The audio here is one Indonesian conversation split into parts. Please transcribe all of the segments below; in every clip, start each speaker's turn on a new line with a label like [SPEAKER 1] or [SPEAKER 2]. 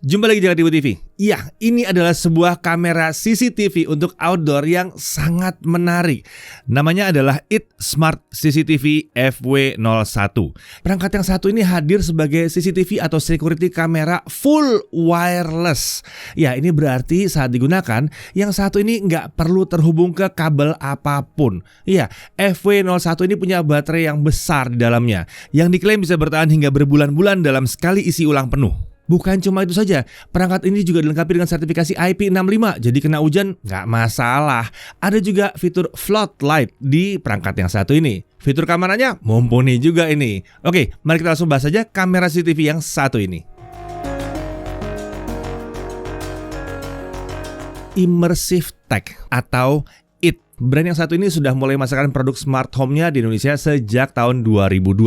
[SPEAKER 1] Jumpa lagi di Jakarta TV. Iya, ini adalah sebuah kamera CCTV untuk outdoor yang sangat menarik. Namanya adalah IT Smart CCTV FW01. Perangkat yang satu ini hadir sebagai CCTV atau security kamera full wireless. Ya, ini berarti saat digunakan, yang satu ini nggak perlu terhubung ke kabel apapun. Iya, FW01 ini punya baterai yang besar di dalamnya, yang diklaim bisa bertahan hingga berbulan-bulan dalam sekali isi ulang penuh. Bukan cuma itu saja, perangkat ini juga dilengkapi dengan sertifikasi IP65, jadi kena hujan nggak masalah. Ada juga fitur floodlight di perangkat yang satu ini. Fitur kameranya mumpuni juga ini. Oke, mari kita langsung bahas saja kamera CCTV yang satu ini. Immersive Tech atau IT. Brand yang satu ini sudah mulai memasarkan produk smart home-nya di Indonesia sejak tahun 2021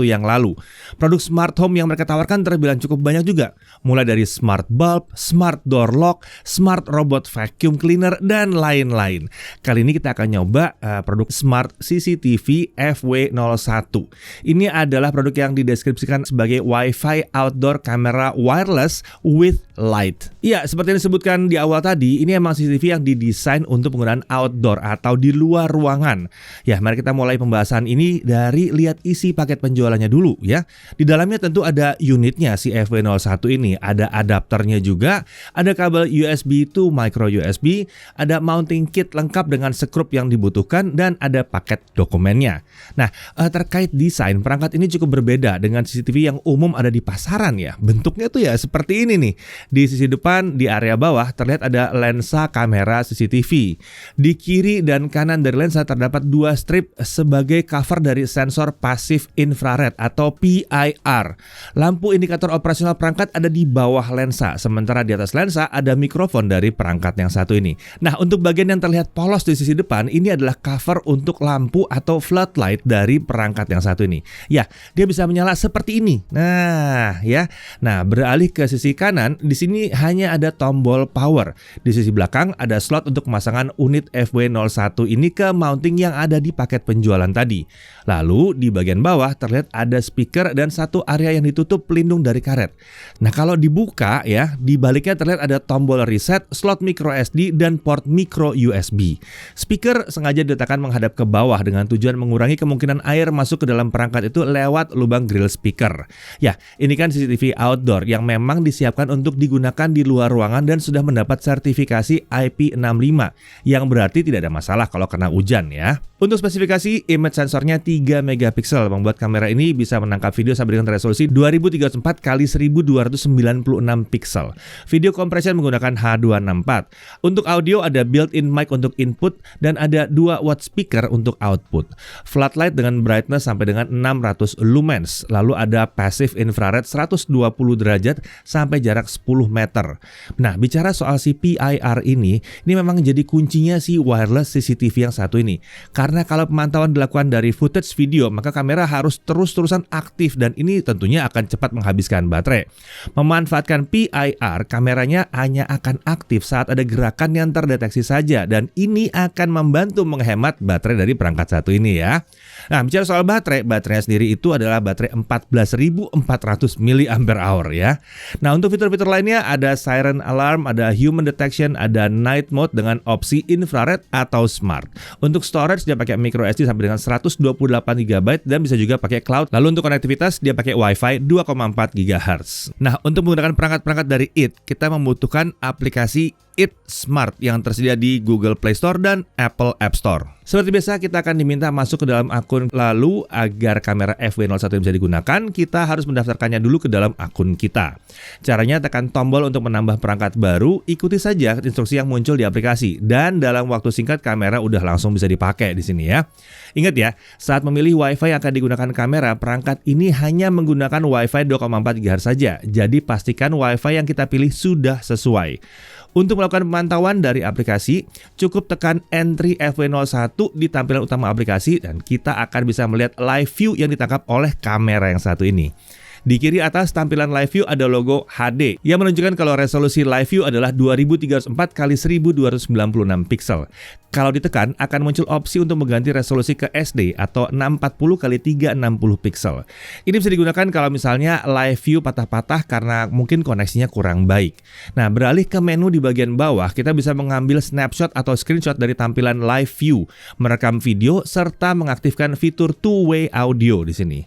[SPEAKER 1] yang lalu. Produk smart home yang mereka tawarkan terbilang cukup banyak juga. Mulai dari smart bulb, smart door lock, smart robot vacuum cleaner, dan lain-lain. Kali ini kita akan nyoba produk smart CCTV FW01. Ini adalah produk yang dideskripsikan sebagai Wi-Fi outdoor camera wireless with light. Iya, seperti yang disebutkan di awal tadi, ini emang CCTV yang didesain untuk penggunaan outdoor atau di luar ruangan. Ya, mari kita mulai pembahasan ini dari lihat isi paket penjualannya dulu ya. Di dalamnya tentu ada unitnya si FW01 ini, ada adapternya juga, ada kabel USB to micro USB, ada mounting kit lengkap dengan skrup yang dibutuhkan, dan ada paket dokumennya. Nah, terkait desain, perangkat ini cukup berbeda dengan CCTV yang umum ada di pasaran ya. Bentuknya tuh ya seperti ini nih. Di sisi depan di area bawah terlihat ada lensa kamera CCTV. Di kiri dan kanan dari lensa terdapat dua strip sebagai cover dari sensor pasif infrared atau PIR. Lampu indikator operasional perangkat ada di bawah lensa, sementara di atas lensa ada mikrofon dari perangkat yang satu ini. Nah, untuk bagian yang terlihat polos di sisi depan, ini adalah cover untuk lampu atau floodlight dari perangkat yang satu ini. Ya, dia bisa menyala seperti ini. Nah, ya. Nah, beralih ke sisi kanan, di sini hanya ada tombol power. Di sisi belakang ada slot untuk pemasangan unit FW01 ini ke mounting yang ada di paket penjualan tadi. Lalu di bagian bawah terlihat ada speaker dan satu area yang ditutup pelindung dari karet. Nah, kalau dibuka ya, di baliknya terlihat ada tombol reset, slot micro SD, dan port micro USB. Speaker sengaja diletakkan menghadap ke bawah dengan tujuan mengurangi kemungkinan air masuk ke dalam perangkat itu lewat lubang grill speaker. Ya, ini kan CCTV outdoor yang memang disiapkan untuk digunakan di luar ruangan dan sudah mendapat sertifikasi IP65, yang berarti tidak ada masalah kalau kena hujan ya. Untuk spesifikasi, image sensornya 3 megapiksel, membuat kamera ini bisa menangkap video sampai dengan resolusi 2034 x 1296 piksel. Video compression menggunakan H264. Untuk audio ada built-in mic untuk input dan ada 2 watt speaker untuk output. Floodlight dengan brightness sampai dengan 600 lumens. Lalu ada passive infrared 120 derajat sampai jarak 10 meter. Nah, bicara soal si PIR ini memang jadi kuncinya si wireless CCTV yang satu ini. Karena kalau pemantauan dilakukan dari footage video, maka kamera harus terus-terusan aktif dan ini tentunya akan cepat menghabiskan baterai. Memanfaatkan PIR, kameranya hanya akan aktif saat ada gerakan yang terdeteksi saja dan ini akan membantu menghemat baterai dari perangkat satu ini ya. Nah, bicara soal baterainya sendiri itu adalah baterai 14.400 mAh ya. Nah, untuk fitur-fitur lainnya ada siren alarm, ada human detection, ada night mode dengan opsi infrared atau smart. Untuk storage dia pakai micro SD sampai dengan 128 GB dan bisa juga pakai cloud. Lalu untuk konektivitas dia pakai Wi-Fi 2,4 GHz. Nah, untuk menggunakan perangkat-perangkat dari IT, kita membutuhkan aplikasi IT Smart yang tersedia di Google Play Store dan Apple App Store. Seperti biasa, kita akan diminta masuk ke dalam akun. Lalu agar kamera FW01 bisa digunakan, kita harus mendaftarkannya dulu ke dalam akun kita. Caranya tekan tombol untuk menambah perangkat baru, ikuti saja instruksi yang muncul di aplikasi dan dalam waktu singkat kamera udah langsung bisa dipakai di sini ya. Ingat ya, saat memilih Wi-Fi yang akan digunakan kamera, perangkat ini hanya menggunakan Wi-Fi 2,4 GHz saja. Jadi pastikan Wi-Fi yang kita pilih sudah sesuai. Untuk melakukan pemantauan dari aplikasi, cukup tekan entry FW01 di tampilan utama aplikasi dan kita akan bisa melihat live view yang ditangkap oleh kamera yang satu ini. Di kiri atas tampilan Live View ada logo HD yang menunjukkan kalau resolusi Live View adalah 2304 x 1296 pixel. Kalau ditekan akan muncul opsi untuk mengganti resolusi ke SD atau 640 x 360 pixel. Ini bisa digunakan kalau misalnya Live View patah-patah karena mungkin koneksinya kurang baik. Nah, beralih ke menu di bagian bawah, kita bisa mengambil snapshot atau screenshot dari tampilan Live View, merekam video, serta mengaktifkan fitur two-way audio di sini.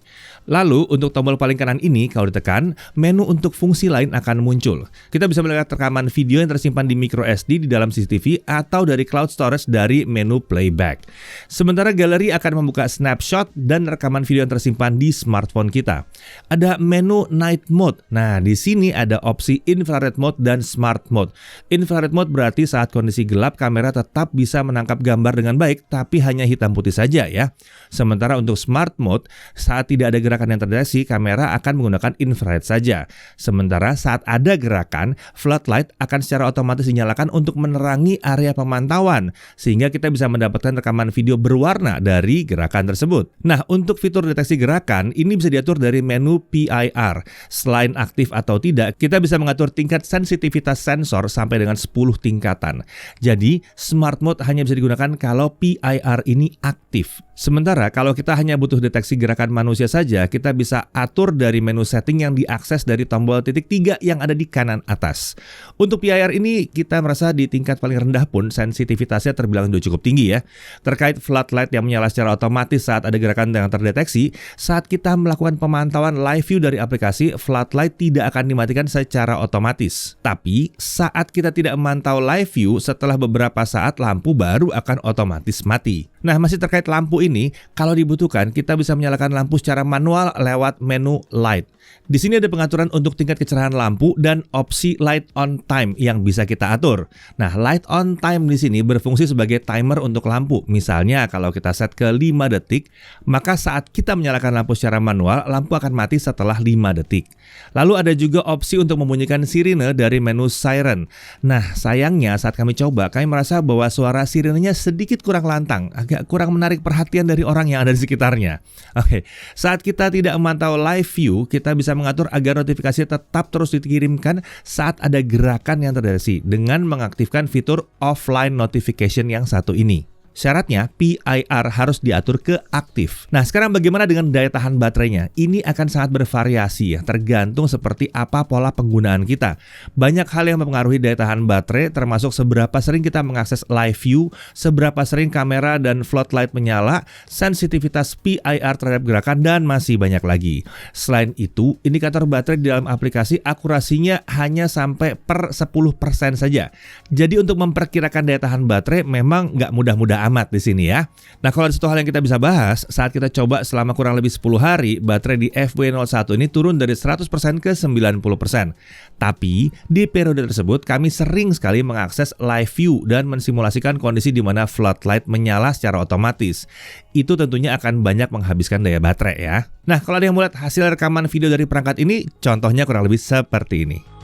[SPEAKER 1] Lalu, untuk tombol paling kanan ini, kalau ditekan, menu untuk fungsi lain akan muncul. Kita bisa melihat rekaman video yang tersimpan di micro SD di dalam CCTV atau dari cloud storage dari menu playback. Sementara galeri akan membuka snapshot dan rekaman video yang tersimpan di smartphone kita. Ada menu night mode. Nah, di sini ada opsi infrared mode dan smart mode. Infrared mode berarti saat kondisi gelap, kamera tetap bisa menangkap gambar dengan baik, tapi hanya hitam putih saja ya. Sementara untuk smart mode, saat tidak ada gerakan yang terdeteksi, kamera akan menggunakan infrared saja. Sementara saat ada gerakan, floodlight akan secara otomatis dinyalakan untuk menerangi area pemantauan, sehingga kita bisa mendapatkan rekaman video berwarna dari gerakan tersebut. Nah, untuk fitur deteksi gerakan, ini bisa diatur dari menu PIR. Selain aktif atau tidak, kita bisa mengatur tingkat sensitivitas sensor sampai dengan 10 tingkatan. Jadi, smart mode hanya bisa digunakan kalau PIR ini aktif. Sementara kalau kita hanya butuh deteksi gerakan manusia saja, kita bisa atur dari menu setting yang diakses dari tombol titik 3 yang ada di kanan atas. Untuk PIR ini kita merasa di tingkat paling rendah pun sensitivitasnya terbilang sudah cukup tinggi ya. Terkait floodlight yang menyala secara otomatis saat ada gerakan yang terdeteksi, saat kita melakukan pemantauan live view dari aplikasi, floodlight tidak akan dimatikan secara otomatis. Tapi saat kita tidak memantau live view, setelah beberapa saat lampu baru akan otomatis mati. Nah, masih terkait lampu ini, kalau dibutuhkan kita bisa menyalakan lampu secara manual lewat menu light. Di sini ada pengaturan untuk tingkat kecerahan lampu dan opsi light on time yang bisa kita atur. Nah, light on time di sini berfungsi sebagai timer untuk lampu. Misalnya kalau kita set ke 5 detik, maka saat kita menyalakan lampu secara manual, lampu akan mati setelah 5 detik. Lalu ada juga opsi untuk membunyikan sirine dari menu siren. Nah, sayangnya saat kami coba, kami merasa bahwa suara sirenenya sedikit kurang lantang, agak kurang menarik perhatian dari orang yang ada di sekitarnya. Oke, saat kita tidak memantau live view, kita bisa mengatur agar notifikasi tetap terus dikirimkan saat ada gerakan yang terdeteksi dengan mengaktifkan fitur offline notification yang satu ini. Syaratnya PIR harus diatur ke aktif. Nah, sekarang bagaimana dengan daya tahan baterainya? Ini akan sangat bervariasi ya, tergantung seperti apa pola penggunaan kita. Banyak hal yang mempengaruhi daya tahan baterai, termasuk seberapa sering kita mengakses live view, seberapa sering kamera dan floodlight menyala, sensitivitas PIR terhadap gerakan, dan masih banyak lagi. Selain itu, indikator baterai di dalam aplikasi akurasinya hanya sampai per 10% saja. Jadi untuk memperkirakan daya tahan baterai memang nggak mudah-mudah amat di sini ya. Nah, kalau ada satu hal yang kita bisa bahas, saat kita coba selama kurang lebih 10 hari, baterai di FW01 ini turun dari 100% ke 90%. Tapi, di periode tersebut kami sering sekali mengakses live view dan mensimulasikan kondisi di mana floodlight menyala secara otomatis. Itu tentunya akan banyak menghabiskan daya baterai ya. Nah, kalau ada yang mau lihat hasil rekaman video dari perangkat ini, contohnya kurang lebih seperti ini.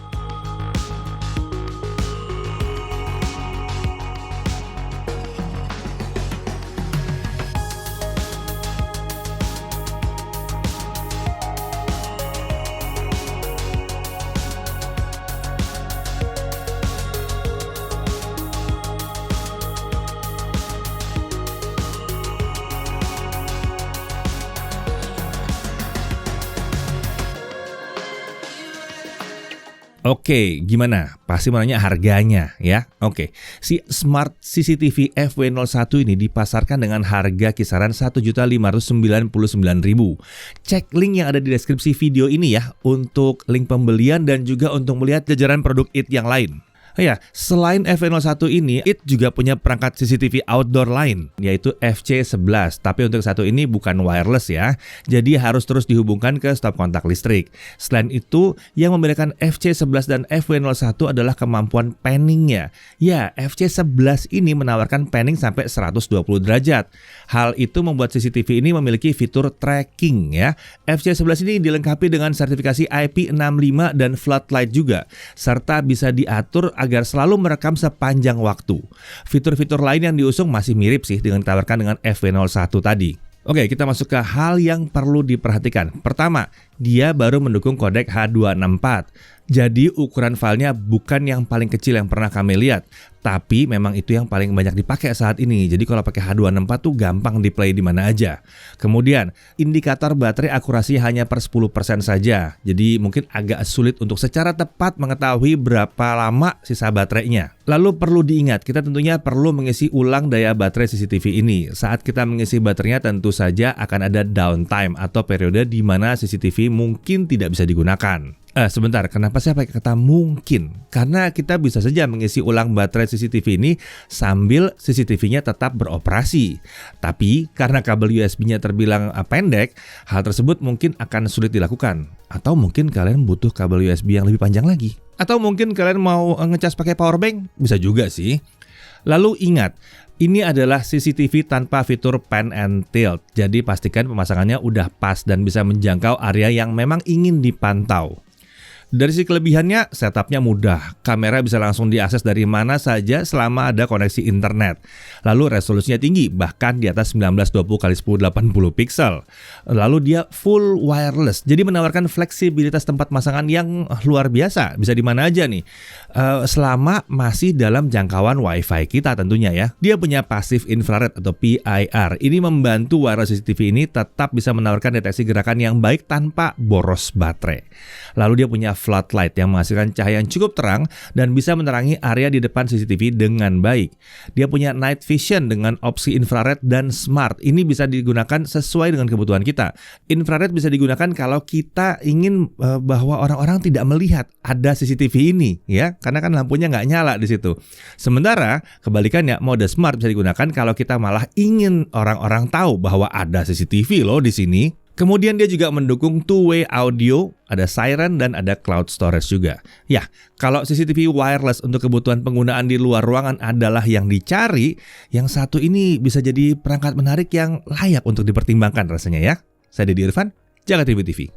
[SPEAKER 1] Oke, gimana? Pasti mau nanya harganya ya. Oke, si Smart CCTV FW01 ini dipasarkan dengan harga kisaran Rp1.599.000. Cek link yang ada di deskripsi video ini ya untuk link pembelian dan juga untuk melihat jajaran produk IT yang lain. Oh ya, selain FW01 ini, IT juga punya perangkat CCTV outdoor lain, yaitu FC11. Tapi untuk satu ini bukan wireless ya, jadi harus terus dihubungkan ke stop kontak listrik. Selain itu, yang membedakan FC11 dan FW01 adalah kemampuan panningnya. Ya, FC11 ini menawarkan panning sampai 120 derajat. Hal itu membuat CCTV ini memiliki fitur tracking ya. FC11 ini dilengkapi dengan sertifikasi IP65 dan floodlight juga, serta bisa diatur agar selalu merekam sepanjang waktu. Fitur-fitur lain yang diusung masih mirip sih dengan ditawarkan dengan FW01 tadi. Oke, kita masuk ke hal yang perlu diperhatikan. Pertama, dia baru mendukung kodek H264. Jadi ukuran filenya bukan yang paling kecil yang pernah kami lihat, tapi memang itu yang paling banyak dipakai saat ini. Jadi kalau pakai H264 tuh gampang di-play di mana aja. Kemudian, indikator baterai akurasi hanya per 10% saja. Jadi mungkin agak sulit untuk secara tepat mengetahui berapa lama sisa baterainya. Lalu perlu diingat, kita tentunya perlu mengisi ulang daya baterai CCTV ini. Saat kita mengisi baterainya tentu saja akan ada downtime atau periode di mana CCTV mungkin tidak bisa digunakan. Sebentar, kenapa saya pakai kata mungkin? Karena kita bisa saja mengisi ulang baterai CCTV ini sambil CCTV-nya tetap beroperasi. Tapi karena kabel USB-nya terbilang pendek, hal tersebut mungkin akan sulit dilakukan. Atau mungkin kalian butuh kabel USB yang lebih panjang lagi. Atau mungkin kalian mau ngecas pakai power bank? Bisa juga sih. Lalu ingat, ini adalah CCTV tanpa fitur pan and tilt. Jadi pastikan pemasangannya udah pas dan bisa menjangkau area yang memang ingin dipantau. Dari sisi kelebihannya, setupnya mudah. Kamera bisa langsung diakses dari mana saja selama ada koneksi internet. Lalu resolusinya tinggi, bahkan di atas 1920x1080 pixel. Lalu dia full wireless, jadi menawarkan fleksibilitas tempat masangan yang luar biasa. Bisa di mana aja nih, selama masih dalam jangkauan WiFi kita tentunya ya. Dia punya passive infrared atau PIR. Ini membantu wireless CCTV ini tetap bisa menawarkan deteksi gerakan yang baik tanpa boros baterai. Lalu dia punya floodlight yang menghasilkan cahaya yang cukup terang dan bisa menerangi area di depan CCTV dengan baik. Dia punya night vision dengan opsi infrared dan smart. Ini bisa digunakan sesuai dengan kebutuhan kita. Infrared bisa digunakan kalau kita ingin bahwa orang-orang tidak melihat ada CCTV ini, ya, karena kan lampunya nggak nyala di situ. Sementara kebalikannya, mode smart bisa digunakan kalau kita malah ingin orang-orang tahu bahwa ada CCTV loh di sini. Kemudian dia juga mendukung two-way audio, ada siren dan ada cloud storage juga. Ya, kalau CCTV wireless untuk kebutuhan penggunaan di luar ruangan adalah yang dicari, yang satu ini bisa jadi perangkat menarik yang layak untuk dipertimbangkan rasanya ya. Saya Deddy Irfan, Jaga TV TV.